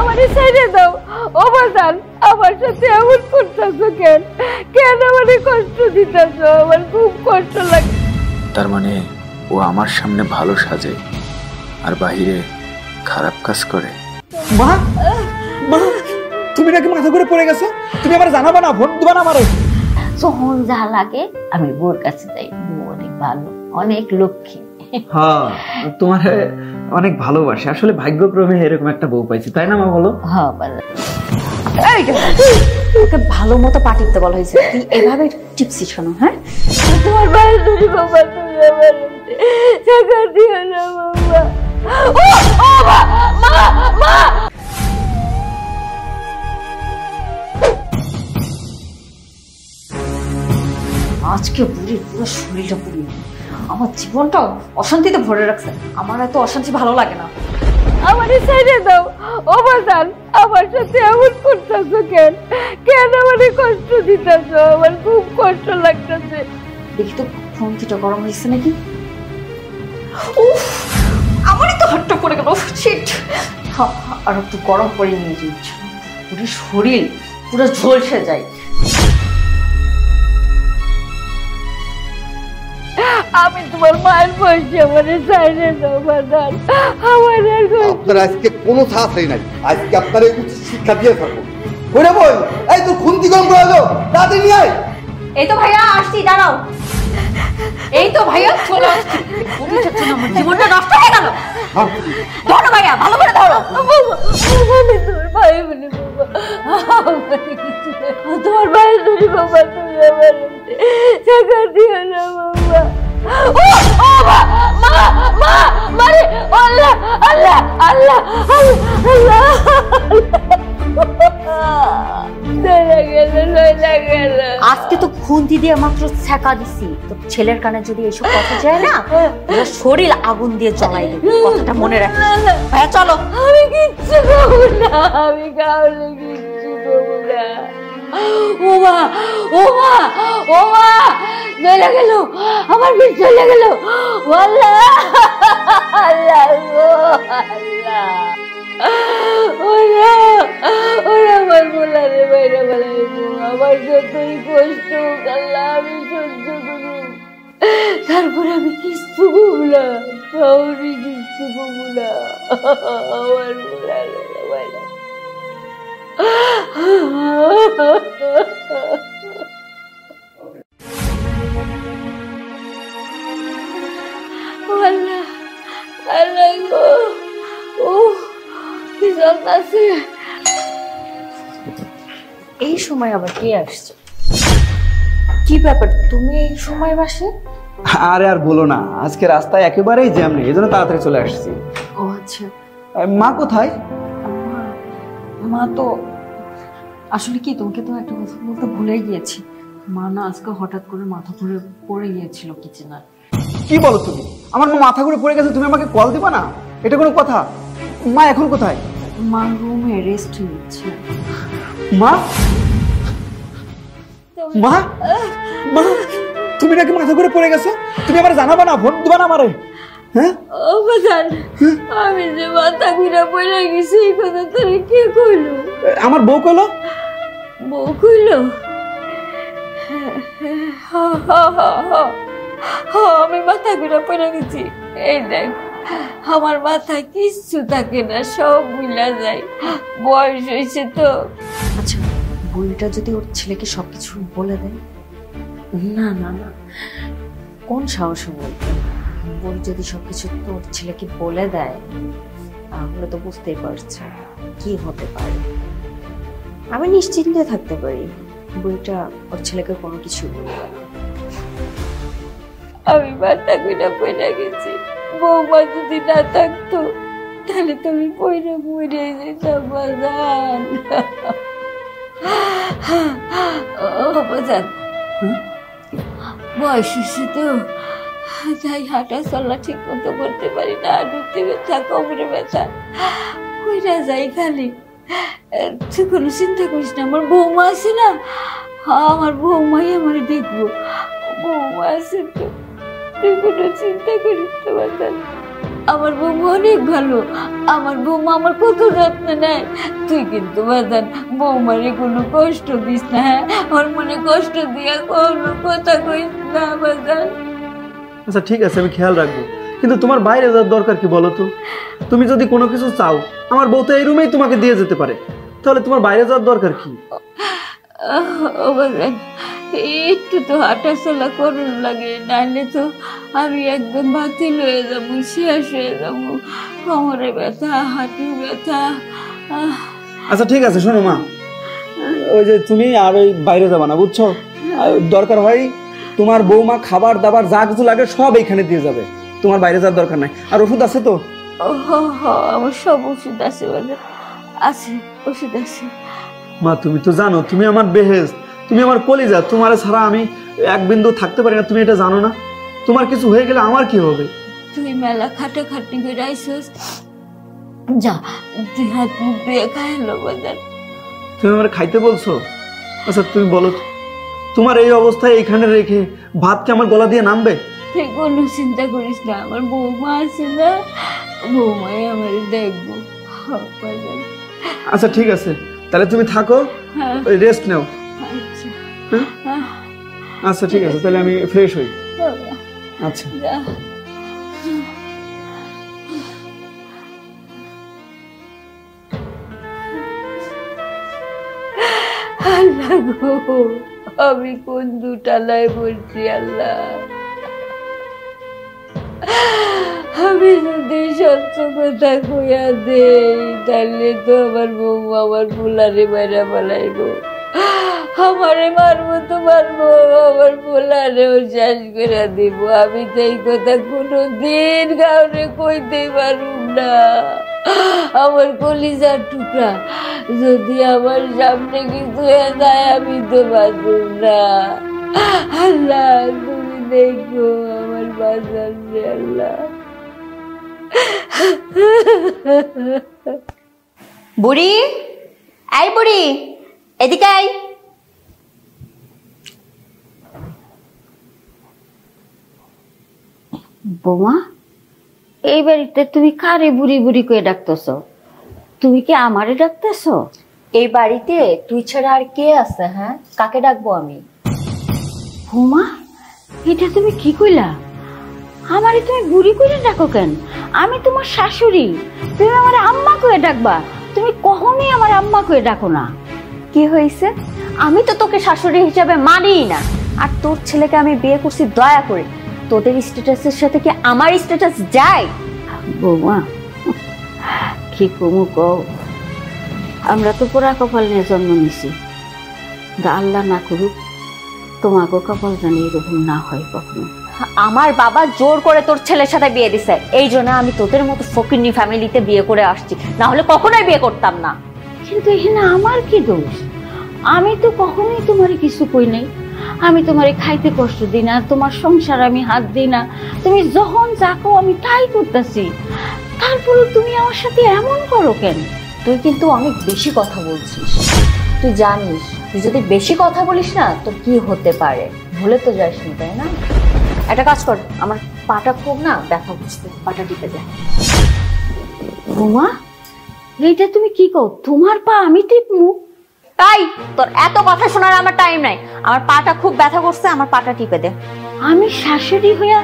আমারে ছেড়ে দাও। ও বাজান, আমার সাথে এমন করতেছো কেন? কেন আমারে কষ্ট দিতেছো? আমার খুব কষ্ট লাগে। তার মানে ও আমার সামনে ভালো সাজে আর বাহিরে খারাপ কাজ করে। মা মা, তুমি নাকি মাথা ঘুরে পড়ে গেছো? তুমি আমার জানাবা না, ফোন দিবা না আমারে? যখন যা লাগে আমি বোর কাছে যাই। বউ অনেক ভালো, অনেক লক্ষ্মী। হ্যাঁ, তোমার অনেক ভালোবাসে। আসলে ভাগ্যক্রমে এরকম একটা বউ পাইছি, তাই না মা, বলো? হ্যাঁ ভালো। ওকে ভালো মতো পা টিপতে বলা হয়েছে, তুই এভাবে টিপসিস কেন? হ্যাঁ, তোমার ভাই যদি বাবা তুমি আমার টাকা দিও না বাবা। ও মা মা মা। আজকে বুড়ির পুরো শরীরটা পুড়িয়ে আমার জীবনটা অশান্তিতে ভরে রাখছে। আমার এত অশান্তি ভালো লাগে না। আমারে ছেড়ে দাও। ও বাজান, আমার সাথে এমন করতেছো কেন? কেন আমারে কষ্ট দিতেছো? আমার খুব কষ্ট লাগতেছে। দেখি তো ফোনটিটা গরম হয়েছে নাকি। উফ, আমারই তো হাতটা পড়ে গেল। শিট, আর একটু গরম করে নিয়ে যাচ্ছ, পুরো শরীর পুরো ঝলসে যায়। আমি তোমার মায়ের বয়সে আমারে ছেড়ে দাও বাজান। আমার আর আপনার আজকে কোনো শাস্তি নাই। আজকে আপনার উচিত শিক্ষা দিয়ে থাকবো। ওরে বল, এই তো খুন্তি গরম করে দাও, তাড়াতাড়ি নিয়ে আয়। এই তো ভাইয়া আসছি, দাঁড়াও। এই তো ভাইয়া চলে আসছি। আমার জীবনটা নষ্ট হয়ে গেল। ধরো ভাইয়া, ভালো করে ধরো। আমি তোমার ভাই বলি বাবা। তোমার ভাই বলি বাবা, তুমি আমার টাকা দিও না বাবা। ও মা মা মা মারে। আল্লাহ আল্লাহ আল্লাহ আল্লাহ। আজকে তো খুন্তি দিয়ে মাত্র ছ্যাঁকা দিছি, তো ছেলের কানে যদি এইসব কথা যায় না, পুরো শরীর আগুন দিয়ে জ্বলাই দেবে। কথাটা মনে রাখ। ভাইয়া চলো। আমি কিচ্ছু খাবো না, আমি খাওয়ালে কিচ্ছু খাবো না। ও মা ও মা ও মা, চলে গেল আমার বিষ, চলে গেল। আল্লাহ আল্লাহ গো আল্লাহ। ওরা ওরা আমার বলারে বাইরে বলাইবো। আমার যতই কষ্ট হোক আল্লাহ আমি সহ্য করব। তারপর আমি কিচ্ছু করব না, কাউরি কিচ্ছু করব না। আমার বলারে বাইরে আল্লাহ আল্লাহ গো। ও কি চলতেছে? এই সময় আবার কে আসছে? কি ব্যাপার, তুমি এই সময় বাসে? আরে আর বলো না, আজকে রাস্তায় একেবারেই জ্যাম নেই, এই জন্য তাড়াতাড়ি চলে আসছি। ও আচ্ছা। মা কোথায়? মা তো আসলে কি, তোমাকে তো একটা কথা বলতে ভুলে গিয়েছি। মা না আজকে হঠাৎ করে মাথা ঘুরে পড়ে গিয়েছিল কিচেনে। কি বলো তুমি? আমার মা মাথা ঘুরে পড়ে গেছে, তুমি আমাকে কল দিবা না? এটা কোনো কথা? মা এখন কোথায়? মা রুমে রেস্ট নিচ্ছে। মা মা মা, তুমি নাকি মাথা ঘুরে পড়ে গেছো? তুমি আমার জানাবা না, ফোন দিবা না আমারে? হ্যাঁ ও বাজান, আমি যে মাথা ঘুরে পড়ে গেছি এই কথা তোরে কে কইলো? আমার বউ কইলো। বউ কইলো? আমি মাথা ঘুরে পড়ে গেছি। এই দেখ, আমার মাথায় কিচ্ছু থাকে না, সব ভুলা যায়। বয়স হয়েছে তো। আচ্ছা, বুড়িটা যদি ওর ছেলেকে সবকিছু বলে দেয়? না না না, কোন সাহসে বলবে? বুড়ি যদি সবকিছু তোর ছেলেকে বলে দেয় তাহলে তো বুঝতেই পারছে কি হতে পারে। আমি নিশ্চিন্তে থাকতে পারি, বুড়িটা ওর ছেলেকে কোনো কিছু বলবে না। আমি মাথা ঘুরে পড়ে গেছি। বৌমা যদি না থাকতো তাহলে তুমি পড়ে মরে যেতাম বাজান। ও বাজান, বয়স হয়েছে তো, তাই হাঁটা চলা ঠিক মতো করতে পারি না। ঢুকতে ব্যথা, কোমরে ব্যথা, কইরা যাই খালি। তুই কোনো চিন্তা করিস না, আমার বৌমা আছে না, আমার বৌমাই আমার দেখবো। বৌমা আছে তো, তুই কোনো চিন্তা করিস তো বাজান। আমার বৌমা অনেক ভালো, আমার বৌমা আমার কত যত্ন নেয়। তুই কিন্তু বাজান বৌমারে কোনো কষ্ট দিস না, হ্যাঁ? ওর মনে কষ্ট দিয়া কোনো কথা কইস না বাজান। আচ্ছা ঠিক আছে, আমি খেয়াল রাখবো, কিন্তু তোমার বাইরে যাওয়ার দরকার কি বলো তো? তুমি যদি কোনো কিছু চাও, আমার বউ তো এই রুমেই তোমাকে দিয়ে যেতে পারে, তাহলে তোমার বাইরে যাওয়ার দরকার কি? ও বাজান, একটু তো হাঁটাচলা করুন লাগে, নাহলে তো আমি একদম বাতিল হয়ে যাবো, শেষ হয়ে যাবো। কোমরে ব্যথা, হাঁটু ব্যথা। আচ্ছা ঠিক আছে, শোনো মা, ওই যে তুমি আর ওই বাইরে যাবা না, বুঝছো? দরকার হয় তোমার বৌমা খাবার দাবার যা কিছু লাগে সব এইখানে দিয়ে যাবে, তোমার বাইরে যাওয়ার দরকার নাই। আর ওষুধ আছে তো? আমার সব ওষুধ আছে বাজান, আছে, ওষুধ আছে। মা তুমি তো জানো তুমি আমার বেহেশত, তুমি আমার কলিজা, তোমার ছাড়া আমি এক বিন্দু থাকতে পারি না, তুমি এটা জানো না? তোমার কিছু হয়ে গেলে আমার কি হবে? তুই মেলা খাটাখাটনি করে আইসস, যা তুই হাত মুখ ধুয়ে খাইলো বাজান। তুমি আমার খাইতে বলছো? আচ্ছা তুমি বলো, তোমার এই অবস্থায় এইখানে রেখে ভাত কি আমার গলা দিয়ে নামবে? তুই কোনো চিন্তা করিস না, আমার বৌমা আছে না, বৌমাই আমার দেখবো বাজান। আচ্ছা ঠিক আছে, তাহলে তুমি থাকো, রেস্ট নাও। আচ্ছা আচ্ছা ঠিক আছে, তাহলে আমি ফ্রেশ হই। আচ্ছা যা। আল্লাহ গো, আমি কোন দুটালায় বলছি আল্লাহ। আমি যদি সত্য কথা কইয়া দেই, তাহলে তো আমার বৌমা আমার পোলারে বাইরে পালাইব, আমারে মারবো তো মারবো, আমার পোলারেও শেষ করে দিব। আমি তো এই কথা কোনোদিন কাউরে কইতেই পারুম না। আমার কলিজার টুকরা যদি আমার সামনে কিছু হয়ে যায়, আমি তো বাঁচুম না। আল্লাহ তুমি দেখো আমার বাঁচার, আল্লাহ। বুড়ি, এই বুড়ি, এদিকে আই। বোমা, এই বাড়িতে তুমি কারে বুড়ি বুড়ি করে ডাকতেছ? তুমি কি আমারে ডাকতেছ? এই বাড়িতে তুই ছাড়া আর কে আছে? হ্যাঁ, কাকে ডাকবো আমি? বোমা, এটা তুমি কি কইলা? আমারে তুমি বুড়ি করে ডাকো কেন? আমি তোমার শাশুড়ি, তুমি আমার আম্মা করে ডাকবা। তুমি কখনোই আমার আম্মা করে ডাকো না। কি হয়েছে? আমি তো তোকে শাশুড়ি হিসাবে মানিই না, আর তোর ছেলেকে আমি বিয়ে করছি দয়া করে। তোদের স্ট্যাটাসের সাথে কি আমার স্ট্যাটাস যায়? বৌমা, কি কমু কও, আমরা তো পোড়া কপাল নিয়ে জন্ম নিছি। আল্লাহ না করুক তোমাকে কপাল জানি এরকম না হয় কখনো। আমার বাবা জোর করে তোর ছেলের সাথে বিয়ে দিছে, এই জন্য আমি তোদের মতো ফকিন্নি ফ্যামিলিতে বিয়ে করে আসছি, না হলে কখনোই বিয়ে করতাম না। কিন্তু এখানে আমার কি দোষ? আমি তো কখনোই তোমার কিছু কই নাই। আমি তোমারে খাইতে কষ্ট দিই না, তোমার সংসার আমি হাত দিই না। তুমি যখন যাকো আমি তাই করতেছি, তারপরে তুমি আমার সাথে এমন করো কেন? তুই কিন্তু অনেক বেশি কথা বলছিস। তুই জানিস তুই যদি বেশি কথা বলিস না তো কি হতে পারে, ভুলে তো যাস না, তাই না? একটা কাজ কর, আমার পাটা খুব না ব্যথা করছে, পাটা টিপে দে। বোমা, এইটা তুমি কি কও? তোমার পা আমি টিপমু? তাই তোর এত কথা শোনার আমার টাইম নাই, আমার পাটা খুব ব্যথা করছে, আমার পাটা টিপে দে। আমি শাশুড়ি হইয়া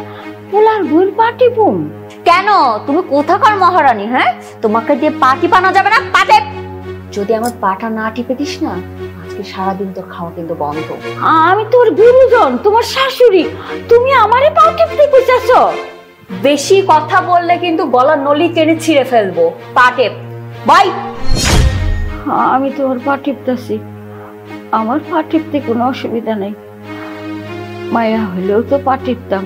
পোলার বউর পা টিপুম? কেন? তুমি কোথাকার মহারানী? হ্যাঁ, তোমাকে দিয়ে পা টিপানো যাবে না, পা টিপ। যদি আমার পাটা না টিপে দিস না, আজকে সারাদিন তোর খাওয়া কিন্তু বন্ধ। আমি তোর গুরুজন, তোমার শাশুড়ি, তুমি আমারে পা টিপতে কইতাছ? বেশি কথা বললে কিন্তু গলার নলি টেনে ছিঁড়ে ফেলবো। পা টিপ, বাই। আমি তোমার পা টিপতেছি, আমার পা টিপতে কোনো অসুবিধা নেই। মায়া হইলেও তো পা টিপতাম,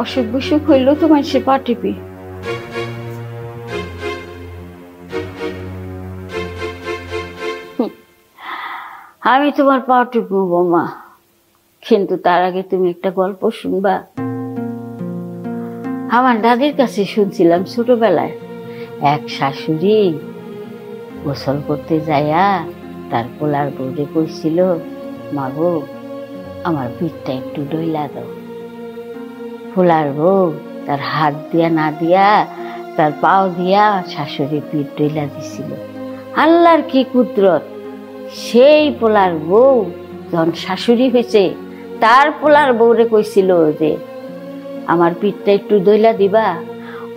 অসুখ বিসুখ হইলেও তো মানুষের পা টিপি। আমি তোমার পা টিপবো বোমা, কিন্তু তার আগে তুমি একটা গল্প শুনবা। আমার দাদির কাছে শুনছিলাম ছোটবেলায়, এক শাশুড়ি গোসল করতে যাইয়া তার পোলার বউরে কইছিল, মাগো আমার পিঠটা একটু ডইলা দাও। পোলার বউ তার হাত দিয়া না দিয়া তার পাও দিয়া শাশুড়ি পিঠ ডইলা দিছিল। আল্লাহর কি কুদরত, সেই পোলার বউ যখন শাশুড়ি হয়েছে তার পোলার বউরে কইছিল যে আমার পিঠটা একটু দইলা দিবা।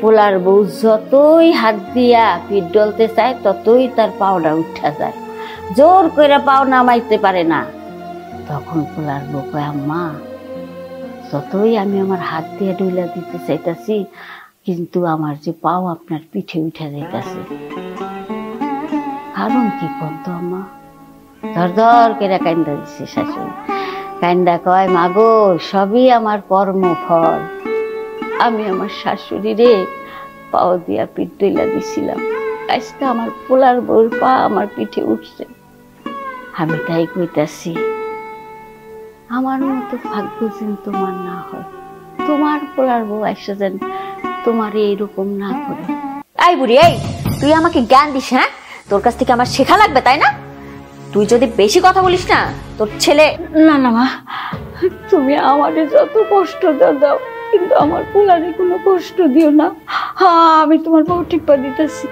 পোলার বউ যতই হাত দিয়া পিঠ ডলতে চায় ততই তার পাওটা উঠা যায়, জোর করে পাও নামাইতে পারে না। তখন পোলার বউ কয়, আম্মা যতই আমি আমার হাত দিয়ে ডইলা দিতে চাইতাছি কিন্তু আমার যে পাও আপনার পিঠে উঠে যাইতাছে, কারণ কি বলতো আম্মা? ধর ধর করে কান্দা দিচ্ছে শাশুড়ি। কান্দা কয়, মাগো সবই আমার কর্মফল। আমি আমার শাশুড়িরে পাও দিয়া পিঠ ডইলা দিছিলাম, আজকে আমার পোলার বউর পা আমার পিঠে উঠছে। আমি তাই কইতাছি, আমার মতো ভাগ্য যেন তোমার না হয়, তোমার পোলার বউ এসে যেন তোমার এইরকম না করে। এই বুড়ি, এই তুই আমাকে জ্ঞান দিস? হ্যাঁ, তোর কাছ থেকে আমার শেখা লাগবে তাই না? তুই যদি বেশি কথা বলিস না তোর ছেলে। না না মা, তুমি আমারে যত কষ্ট দাও কিন্তু আমার পোলারে কোনো কষ্ট দিও না। হ্যাঁ, আমি তোমার বউ টিপ্পা দিতেছি,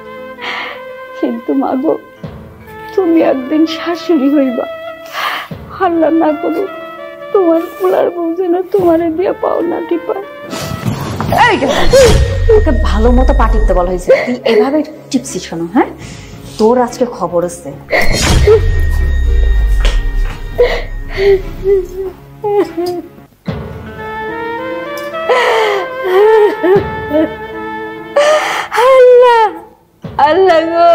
কিন্তু মা গো তুমি একদিন শাশুড়ি হইবা। আল্লাহ না করুক তোমার পোলার বউ যেন তোমারে দিয়ে পাও না টিপায়। তোকে ভালো মতো পা টিপতে বলা হয়েছে, তুই এভাবে টিপছিস কেন? হ্যাঁ, তোর আজকে খবর আছে। আল্লাহ আল্লাহ গো,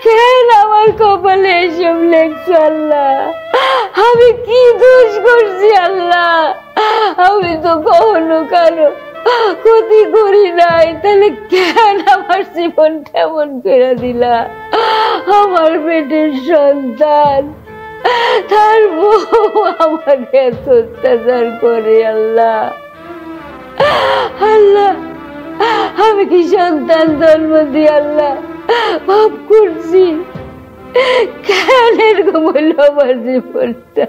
কেন আমার কপালে এসব লেখছো আল্লাহ? আমি কি দোষ করছি আল্লাহ? আমি তো কখনো কারো ক্ষতি করি নাই, তাহলে কেন আমার জীবন কেমন করে দিলা? আমার পেটের সন্তান, তার বউ আমাকে এত অত্যাচার করে আল্লাহ। আল্লাহ আমি কি সন্তান জন্ম দিয়ে আল্লাহ পাপ করছি? কেন এরকম হইল আমার জীবনটা?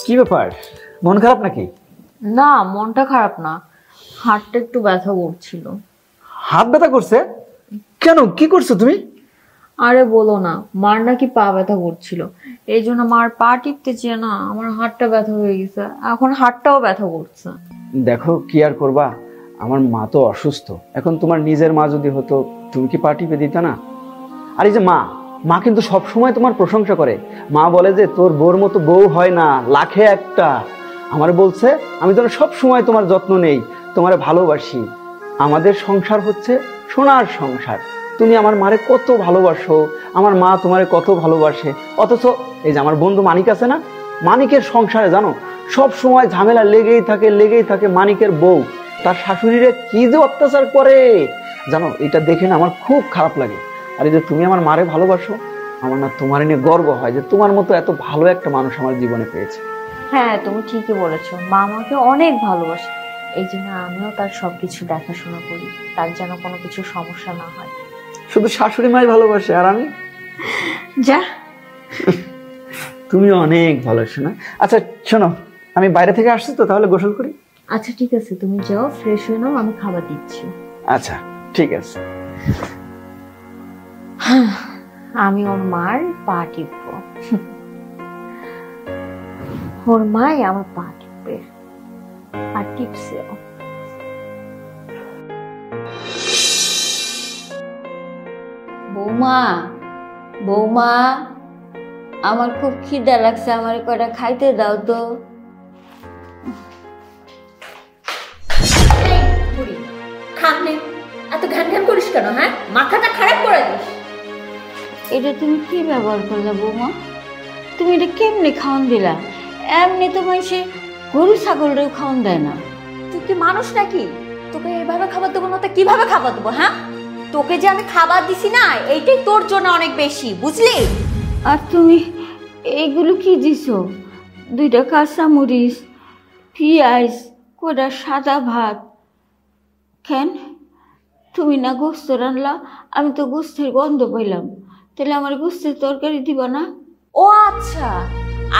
কি ব্যাপার, মন খারাপ নাকি? না, মনটা খারাপ না, হাতটা একটু ব্যথা করছিল। হাত ব্যথা করছে কেন? কি করছো তুমি? আরে বলো না, মার নাকি পা ব্যথা করছিল, এই জন্য মার পা টিপতে চেয়ে না আমার হাতটা ব্যথা হয়ে গেছে, এখন হাতটাও ব্যথা করছে। দেখো কি আর করবা, আমার মা তো অসুস্থ। এখন তোমার নিজের মা যদি হতো তুমি কি পা টিপে দিতে না? আর এই যে মা কিন্তু সব সময় তোমার প্রশংসা করে। মা বলে যে তোর বউর মতো বউ হয় না, লাখে একটা। আমার বলছে আমি যেন সব সময় তোমার যত্ন নেই, তোমারে ভালোবাসি। আমাদের সংসার হচ্ছে সোনার সংসার। তুমি আমার মারে কত ভালোবাসো, আমার মা তোমারে কত ভালোবাসে। অথচ এই যে আমার বন্ধু মানিক আছে না, মানিকের সংসারে জানো সব সময় ঝামেলা লেগেই থাকে। মানিকের বউ তার শাশুড়িরে কি যে অত্যাচার করে জানো, এটা দেখে না আমার খুব খারাপ লাগে। আর এই যে তুমি আমার মারে ভালোবাসো, আমার না তোমার নিয়ে গর্ব হয় যে তোমার মতো এত ভালো একটা মানুষ আমার জীবনে পেয়েছে। হ্যাঁ, তুমি ঠিকই বলেছো, মা আমাকে অনেক ভালোবাসে, এই জন্য আমিও তার সবকিছু দেখাশোনা করি, তার যেন কোনো কিছু সমস্যা না হয়। শুধু শাশুড়ি মাই ভালোবাসে আর আমি? যা, তুমি অনেক ভালোবাসো না? আচ্ছা শোনো, আমি বাইরে থেকে আসছি তো, তাহলে গোসল করি। আচ্ছা ঠিক আছে, তুমি যাও, ফ্রেশ হয়ে নাও, আমি খাবার দিচ্ছি। আচ্ছা ঠিক আছে। আমি ওর মার পা টিপবো, ওর মাই আমার পা টিপবে, আর টিপসেও। বৌমা বৌমা, আমার খুব খিদা লাগছে, আমার কয়টা খাইতে দাও তো। এত ঘ্যান ঘ্যান করিস কেন? হ্যাঁ, মাথাটা খারাপ করে দিস। এটা তুমি কি ব্যবহার করলা বৌমা? তুমি এটা কেমনে খাওয়ান দিলা? এমনি তো মানুষে গরু ছাগলরেও খাওয়ান দেয় না। তুই কি মানুষ নাকি? তোকে এইভাবে খাবার দেবো না তো কিভাবে খাবার দেবো? হ্যাঁ, তোকে যে আমি খাবার দিছি না, এইটাই তোর জন্য অনেক বেশি, বুঝলি? আর তুমি এইগুলো কি দিছো? 2টা কাঁচামরিচ, পেঁয়াজ, কয়টা সাদা ভাত। কেন তুমি না গোস্ত রান্না, আমি তো গোস্তের গন্ধ পাইলাম, তাহলে আমার গোস্তের তরকারি দিবা না? ও আচ্ছা,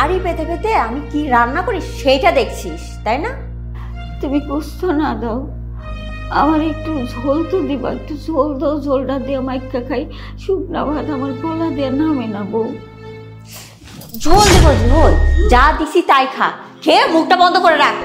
আড়ি পেতে পেতে আমি কি রান্না করি সেইটা দেখছিস তাই না? তুমি গোস্ত না দাও, আমার একটু ঝোল তো দিবা, একটু ঝোল দাও, ঝোলটা দিয়ে মাইকা খাই। শুকনা ভাত আমার গলা দিয়ে নামে না বউ। ঝোল দেবো ঝোল, যা দিছি তাই খা, খেয়ে মুখটা বন্ধ করে রাখ।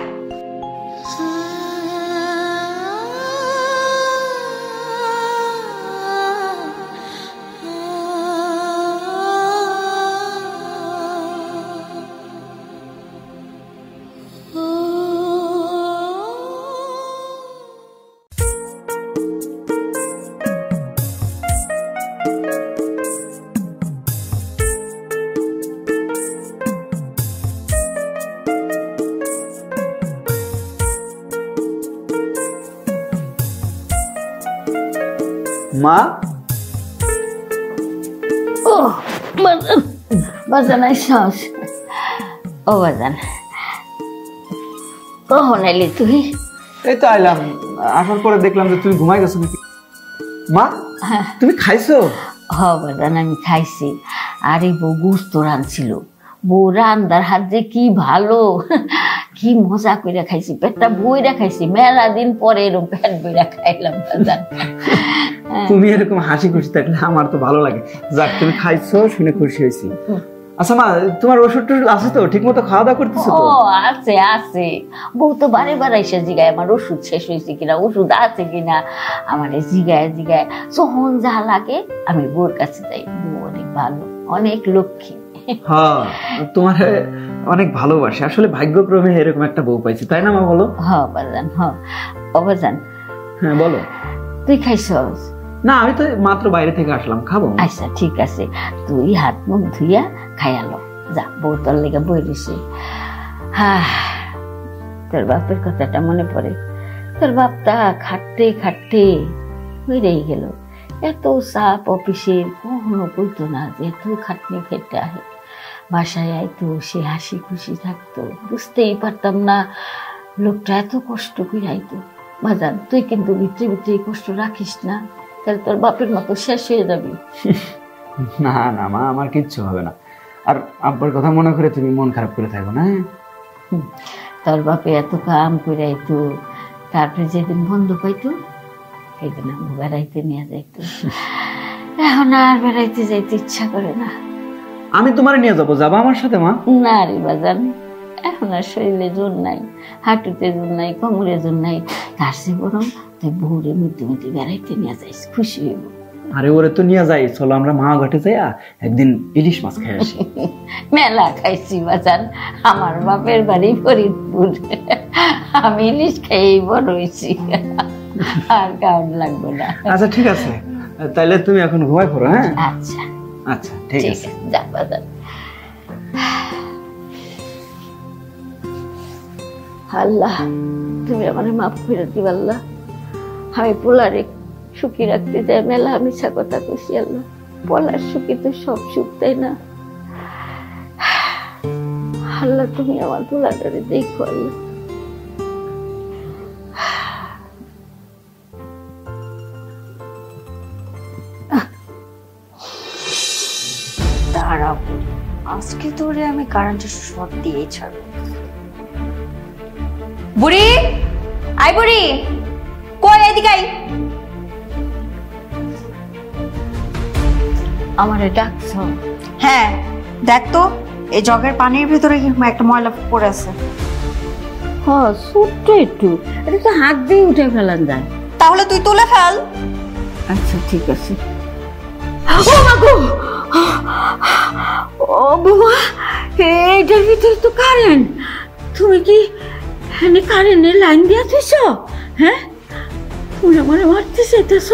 মা, ও বাজান, বাজান আইসাস? ও বাজান, কখন এলি তুই? এই তো আইলাম, আসার পরে দেখলাম যে তুমি ঘুমাই গেছো নাকি। মা, তুমি খাইছো? হ বাজান, আমি খাইছি। আর এই বউ গুস্ত রাঁধছিল, বউ রান্দার হাত যে কি ভালো, কি মজা করে খাইছি, পেটটা বইরা খাইছি। মেলা দিন পরে এরকম পেট বইরা খাইলাম বাজান। তুমি এরকম হাসি খুশি থাকলে আমার তো ভালো লাগে। যাক, তুমি খাইছো শুনে খুশি হয়েছি। আচ্ছা মা, তোমার ওষুধ টষুধ আছে তো? ঠিক মতো খাওয়া দাওয়া করতেছো তো? ও আছে আছে, বউ তো বারে বারে এসে জিগায় আমার ওষুধ শেষ হয়েছে কিনা, ওষুধ আছে কিনা, আমার জিগায় জিগায়। যখন যা লাগে আমি বউর কাছে যাই। বউ অনেক ভালো, অনেক লক্ষ্মী। হ্যাঁ, তোমার অনেক ভালোবাসে। আসলে ভাগ্যক্রমে এরকম একটা বউ পাইছি, তাই না মা, বলো? হ বাজান, হ। ও বাজান, হ্যাঁ বলো। তুই খাইছস? না, আমি তো মাত্র বাইরে থেকে আসলাম, খাবো। আচ্ছা ঠিক আছে, তুই হাত মুখ ধুইয়া খাইয়ালো যা, বউ তোর লেগে বই রয়েছে। হ্যাঁ, তোর বাপের কথাটা মনে পড়ে। তোর বাপটা খাটতে খাটতে হয়ে গেল। এত চাপ অফিসের, কখনো কইতো না যে এত খাটনি খেটে আহে। বাসায় আইতো, সে হাসি খুশি থাকতো, বুঝতেই পারতাম না লোকটা এত কষ্ট করে আইতো। বাজান, তুই কিন্তু ভিতরে ভিতরে কষ্ট রাখিস না, তাহলে তোর বাপের মতো শেষ হয়ে যাবি। না না মা, আমার কিচ্ছু হবে না। আর আব্বার কথা মনে করে তুমি মন খারাপ করে থাকো না। তোর বাপে এত কাম করে আইতো, তারপরে যেদিন বন্ধ পাইতো সেদিন আমি বেড়াইতে নিয়ে যাইতো। এখন আর বেড়াইতে যাইতে ইচ্ছা করে না। আমি তোমার নিয়ে যাবো, যাবো আমার সাথে মা? না রে বাজান, এখন আর শরীরে জোর নাই, হাঁটুতে জোর নাই, কোমরে জোর নাই। তার চেয়ে বরং তুই বউরে মধ্যে মধ্যে বেড়াইতে নিয়ে যাইস, খুশি হইব। আরে ওরে তো নিয়ে যাই, চলো আমরা মা ঘাটে যাই একদিন ইলিশ মাছ খাই আসি। মেলা খাইছি বাজান, আমার বাপের বাড়ি ফরিদপুর, আমি ইলিশ খেয়েই বড় হয়েছি, আর কাউন লাগবে না। আচ্ছা ঠিক আছে, তাইলে তুমি এখন ঘুমাই পড়ো। হ্যাঁ আচ্ছা আচ্ছা ঠিক আছে, যা বাজান। আল্লাহ, তুমি আমার মাফ করে দিবা আল্লাহ। আমি পোলারে সুখী রাখতে যাই মেলা মিছা কথা কইছি আল্লাহ। পোলার সুখী তো সব সুখ, তাই না? আল্লাহ, তুমি আমার পোলাটারে দেখো আল্লাহ। দাঁড়াও, আজকে তোরে আমি কারেন্টের শর্ট দিয়েই ছাড়বো। বুড়ি, আই বুড়ি, কই এদিকে আই। আমারে ডাকছ? হ্যাঁ, দেখ তো এই জগের পানির ভিতরে একটা ময়লা পড়ে আছে। হ্যাঁ, ছোট্ট একটু, এটা তো হাত দিয়ে উঠে ফেলান যায়। তাহলে তুই তুলে ফেল। আচ্ছা ঠিক আছে। ও মা গো, ও বাবা, এইটার ভিতরে তো কারেন্ট। তুমি কি কারেন্টের লাইন দিয়ে দিছ? হ্যাঁ, তুমি আমার মারতে চাইতেছ?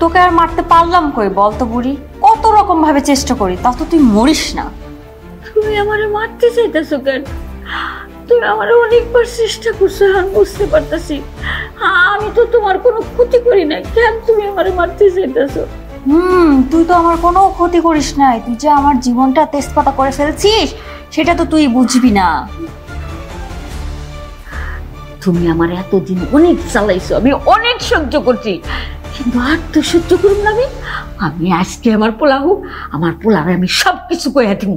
তোকে আর মারতে পারলাম কই বলতো বুড়ি? কত রকম ভাবে চেষ্টা করি, তাও তো তুই মরিস না। তুমি আমার মারতে চাইতেছ কেন? তুমি আমার অনেকবার চেষ্টা করছো, আমি বুঝতে পারতেছি। আমি তো তোমার কোনো ক্ষতি করি নাই, কেন তুমি আমার মারতে চাইতেছ? তুই তো আমার কোনো ক্ষতি করিস নাই, তুই যে আমার জীবনটা তেজপাতা করে ফেলছিস সেটা তো তুই বুঝবি না। তুমি আমার এতদিন অনেক চালাইছো, আমি অনেক সহ্য করছি, কিন্তু আর তো সহ্য করুন না। আমি আজকে আমার পোলা হোক, আমার পোলারে আমি সবকিছু কইয়া দিব।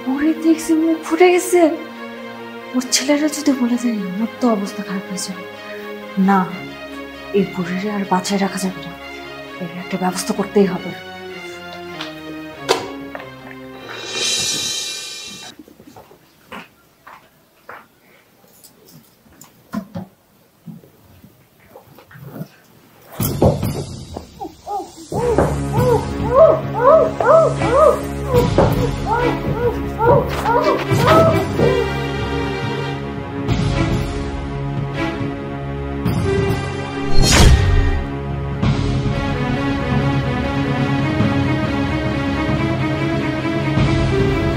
বুড়ি দেখছি মুখ ফুটে গেছে, ওর ছেলেরা যদি বলে দেয় আমার তো অবস্থা খারাপ হয়ে যাবে। না, এই বুড়িরে আর বাঁচায় রাখা যাবে না, এর একটা ব্যবস্থা করতেই হবে।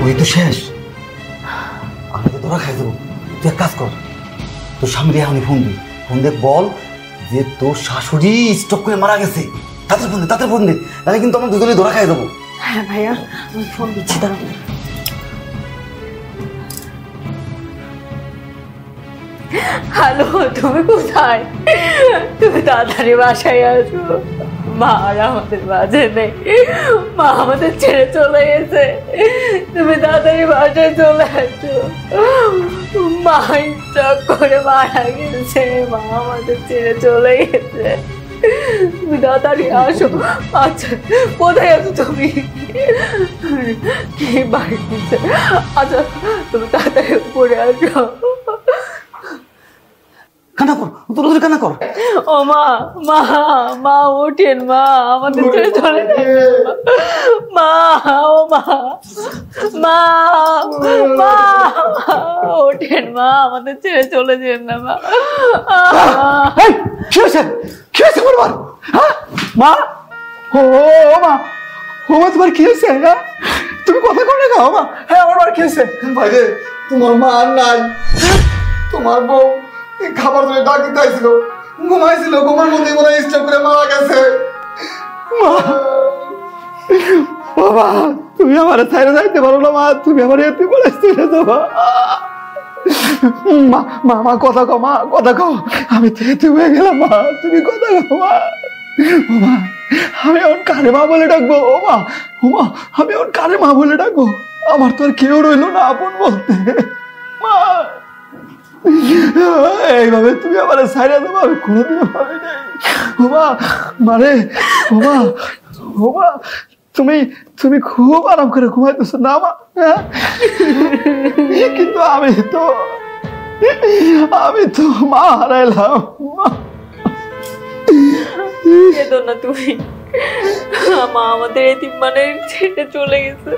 ওই তো শেষ, আমি তো ধরা খাই দেবো। তুই এক কাজ কর, তোর স্বামীর এখনই ফোন দি, ফোন দিয়ে বল যে তোর শাশুড়ি স্ট্রোক করে মারা গেছে। তাদের ফোন দে, তাহলে কিন্তু আমরা দুজনে ধরা খাই দেবো। হ্যাঁ ভাইয়া, আমি ফোন দিচ্ছি, দাঁড়াও। হ্যালো, তুমি কোথায়? তুমি তাড়াতাড়ি বাসায় আসো, মা আর আমাদের মাঝে নেই, মা আমাদের ছেড়ে চলে গেছে। তুমি তাড়াতাড়ি বাসায় চলে আসো, মা ইচ্ছা করে মারা গেছে, মা আমাদের ছেড়ে চলে গেছে। তুমি তাড়াতাড়ি আসো। আচ্ছা, কোথায় আছো তুমি? কি বাড়িতে? আচ্ছা, তুমি তাড়াতাড়ি উপরে আসো। কান্না কর, তোর কান্না কর। ও মা, মা, মা ওঠেন, মা আমাদের ছেড়ে চলে যান। মা, ও মা, মা, মা ওঠেন, মা আমাদের ছেড়ে চলে যান না মা। কি হয়েছে? কি হয়েছে বলবার? হ্যাঁ মা, ও মা, ও মা তোমার কি হয়েছে? হ্যাঁ তুমি কথা কম না মা। হ্যাঁ আমার কি হয়েছে? ভাই রে, তোমার মা আর নাই, তোমার বউ খাবার জন্য ডাক দিতে আইছিল, ঘুমাইছিল, ঘুমার মধ্যে মনে হয় স্ট্রোক করে মারা গেছে। বাবা তুমি আমার ছাইরে যাইতে পারো না মা, তুমি আমার এতে বলে চলে যাবো। মা মা মা কথা কও, মা কথা কও, আমি তো এতে হয়ে গেলাম মা, তুমি কথা কও মা। ও মা, আমি এখন কারে মা বলে ডাকবো? ও মা, আমি এখন কারে মা বলে ডাকবো? আমার তো আর কেউ রইলো না আপন বলতে। মা এইভাবে তুমি আমার ছাইরে দেবো আমি কোনোদিনও ভাবি নাই। ও মা, মারে, ও মা, ও মা, তুমি খুব আরাম করে ঘুমাইতেছো না মা? কিন্তু আমি তো মা হারাইলাম। কেঁদো না তুমি, মা আমাদের এতিম মানে ছেড়ে চলে গেছে।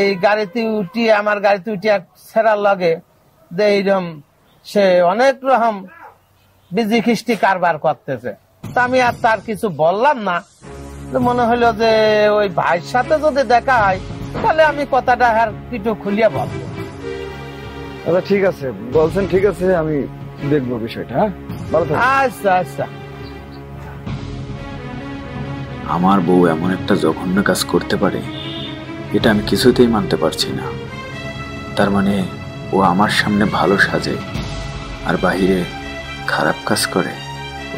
এই গাড়িতে উঠি, আমার গাড়িতে উঠি ছেড়ার লাগে যে এইরকম সে অনেক রকম বিজি খ্রিস্টি কারবার করতেছে। তা আমি আর তার কিছু বললাম না, মনে হলো যে ওই ভাইয়ের সাথে যদি দেখা হয় তাহলে আমি কথাটা আর পিঠো খুলিয়া বলবো। আচ্ছা ঠিক আছে, বলছেন ঠিক আছে, আমি দেখবো বিষয়টা। হ্যাঁ ভালো থাকো। আচ্ছা আচ্ছা। আমার বউ এমন একটা জঘন্য কাজ করতে পারে এটা আমি কিছুতেই মানতে পারছি না। তার মানে ও আমার সামনে ভালো সাজে আর বাহিরে খারাপ কাজ করে।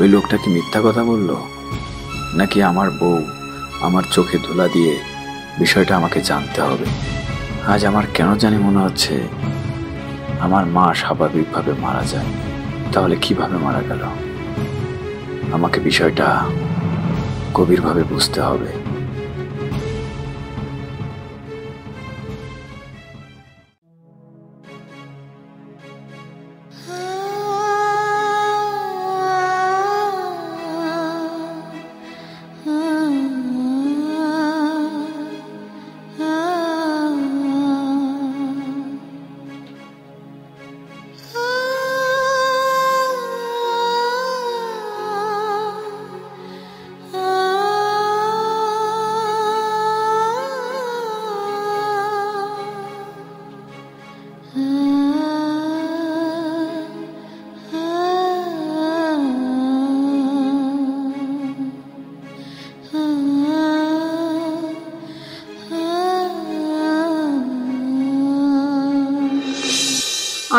ওই লোকটা কি মিথ্যা কথা বললো, নাকি আমার বউ আমার চোখে ধুলা দিয়ে বিষয়টা আমাকে জানতে হবে? আজ আমার কেন জানি মনে হচ্ছে আমার মা স্বাভাবিকভাবে মারা যায়। তাহলে কিভাবে মারা গেল? আমাকে বিষয়টা গভীরভাবে বুঝতে হবে।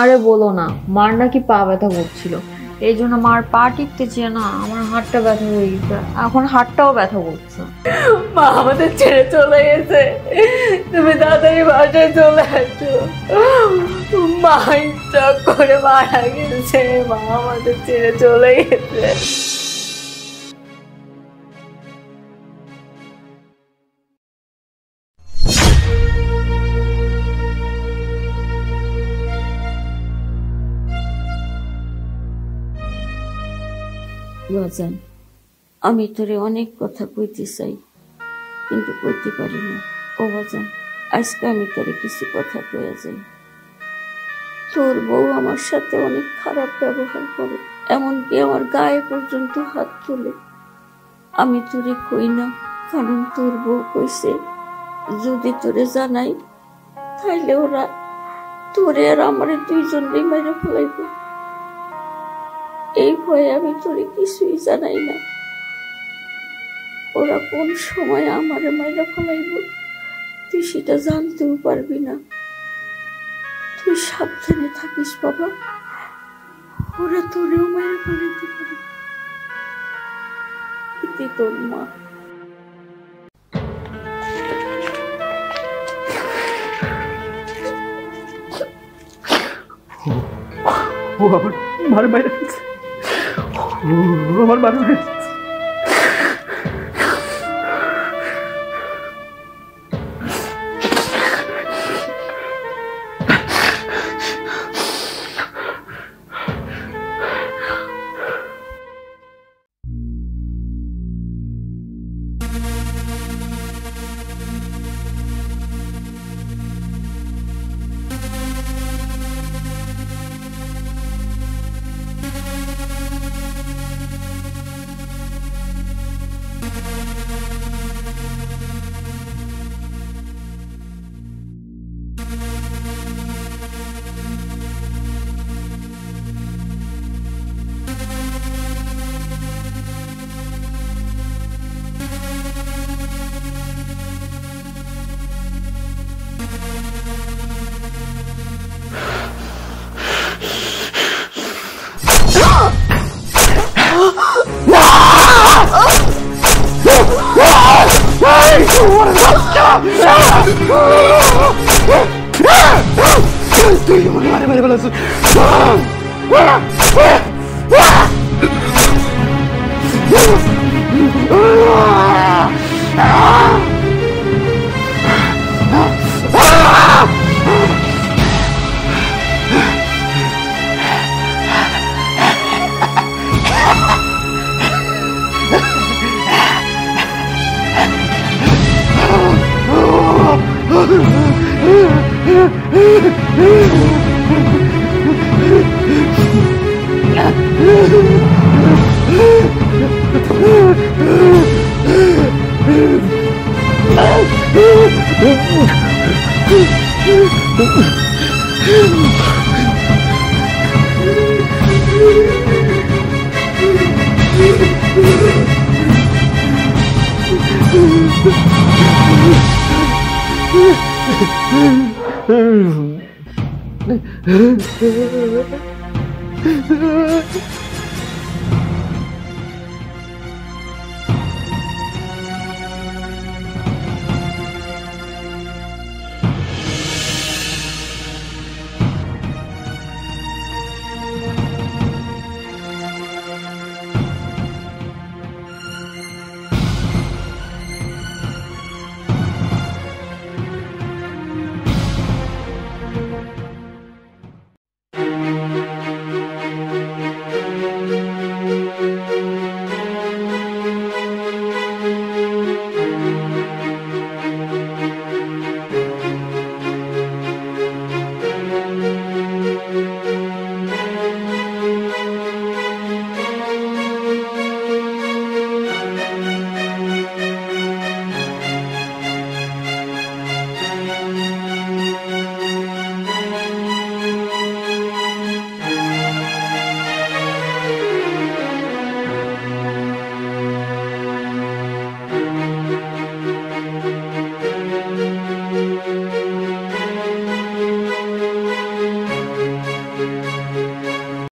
আরে বলো না, মার নাকি পা ব্যথা করছিল, এই জন্য মার পা টিপতে চেয়ে না আমার হাতটা ব্যথা হয়ে গেছে, এখন হাতটাও ব্যথা করছে। মা আমাদের ছেড়ে চলে গেছে, তুমি তাড়াতাড়ি বাসায় চলে আসো। মা ইচ্ছা করে মারা গেছে, মা আমাদের ছেড়ে চলে গেছে। বাজান, আমি তোরে অনেক কথা কইতে চাই কিন্তু কইতে পারি না। ও বাজান, আজকে আমি তোরে কিছু কথা কইয়া যাই। তোর বউ আমার সাথে অনেক খারাপ ব্যবহার করে, এমনকি আমার গায়ে পর্যন্ত হাত তোলে। আমি তোরে কই না, কারণ তোর বউ কইছে যদি তোরে জানাই তাইলে ওরা তোরে আর আমারে দুইজনই মাইরা ফেলাইব। এই ভয়ে আমি তোরে কিছুই জানাই না। ওরা কোন সময় আমারে মাইরা ফেলাইব তুই সেটা জানতেও পারবি না। তুই সাবধানে থাকিস বাবা, ওরা তোরেও মাইরা ফেলাইতে পারে। এতে তোর মা। ও আমার মার বাইরে গেছে, ও আমার মার বাইরে গেছে। তুই আমাকে মারে মারে ফেলাস।